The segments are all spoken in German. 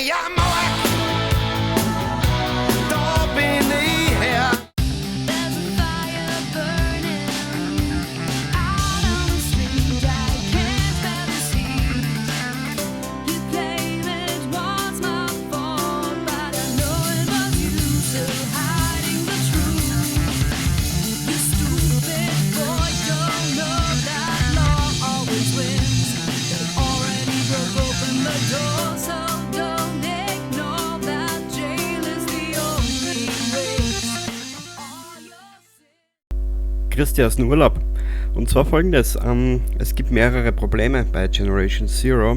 ja Mauer, da bin ich her. Christi aus dem Urlaub. Und zwar folgendes, es gibt mehrere Probleme bei Generation Zero.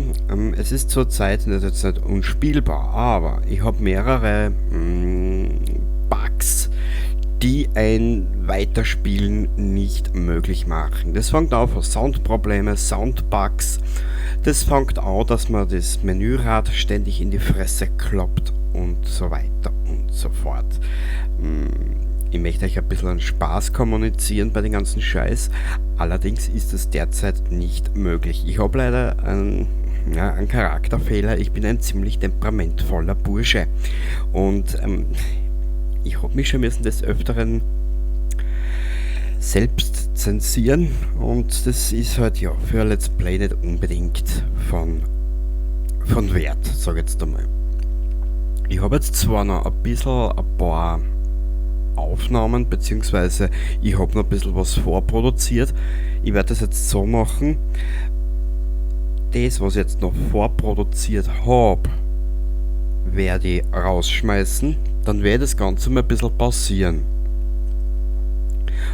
Es ist zurzeit jetzt nicht unspielbar, aber ich habe mehrere Bugs, die ein Weiterspielen nicht möglich machen. Das fängt an von Soundprobleme, Soundbugs. Das fängt an, dass man das Menürad ständig in die Fresse kloppt und so weiter und so fort. Ich möchte euch ein bisschen an Spaß kommunizieren bei den ganzen Scheiß. Allerdings ist es derzeit nicht möglich. Ich habe leider einen Charakterfehler. Ich bin ein ziemlich temperamentvoller Bursche. Und ich habe mich schon des Öfteren selbst zensieren. Und das ist halt ja für ein Let's Play nicht unbedingt von Wert, sage ich jetzt einmal. Ich habe jetzt zwar noch ein paar Aufnahmen, beziehungsweise ich habe noch ein bisschen was vorproduziert. Ich werde das jetzt so machen. Das, was ich jetzt noch vorproduziert habe, werde ich rausschmeißen. Dann werde das Ganze mal ein bisschen pausieren.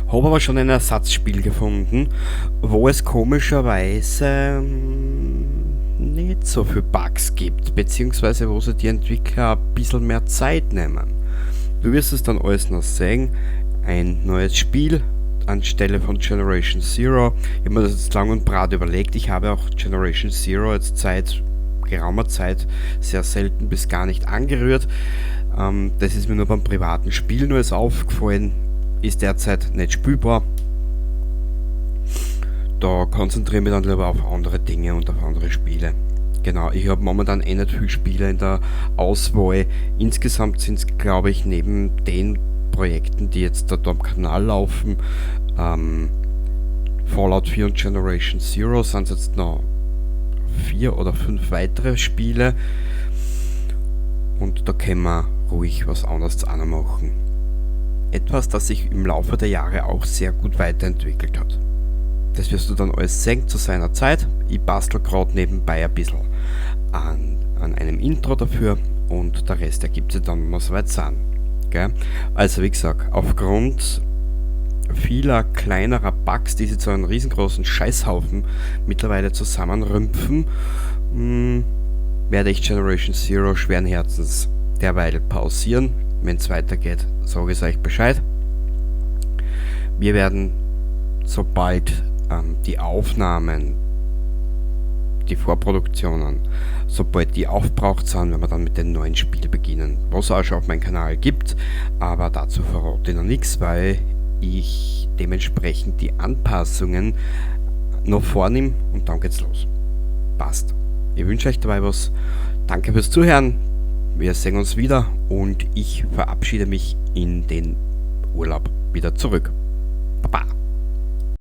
Habe aber schon ein Ersatzspiel gefunden, wo es komischerweise nicht so viele Bugs gibt, beziehungsweise wo sich die Entwickler ein bisschen mehr Zeit nehmen. Du wirst es dann alles noch sehen. Ein neues Spiel anstelle von Generation Zero. Ich habe mir das jetzt lang und breit überlegt. Ich habe auch Generation Zero jetzt seit geraumer Zeit sehr selten bis gar nicht angerührt. Das ist mir nur beim privaten Spiel nur aufgefallen. Ist derzeit nicht spielbar. Da konzentriere ich mich dann lieber auf andere Dinge und auf andere Spiele. Genau, ich habe momentan nicht viele Spiele in der Auswahl. Insgesamt sind es, glaube ich, neben den Projekten, die jetzt da am Kanal laufen, Fallout 4 und Generation Zero, sind es jetzt noch 4 oder 5 weitere Spiele. Und da können wir ruhig was anderes auch noch machen. Etwas, das sich im Laufe der Jahre auch sehr gut weiterentwickelt hat. Das wirst du dann alles sehen zu seiner Zeit. Ich bastel gerade nebenbei ein bisschen an einem Intro dafür und der Rest ergibt sich dann, wenn wir soweit sind. Gell? Also wie gesagt, aufgrund vieler kleinerer Bugs, die sich zu einem riesengroßen Scheißhaufen mittlerweile zusammenrümpfen, werde ich Generation Zero schweren Herzens derweil pausieren. Wenn es weitergeht, sage ich euch Bescheid. Wir werden, sobald die Aufnahmen, die Vorproduktionen, sobald die aufbraucht sind, wenn wir dann mit dem neuen Spiel beginnen, was es auch schon auf meinem Kanal gibt, aber dazu verrate ich noch nichts, weil ich dementsprechend die Anpassungen noch vornehme und dann geht's los. Passt. Ich wünsche euch dabei was. Danke fürs Zuhören. Wir sehen uns wieder und ich verabschiede mich in den Urlaub wieder zurück.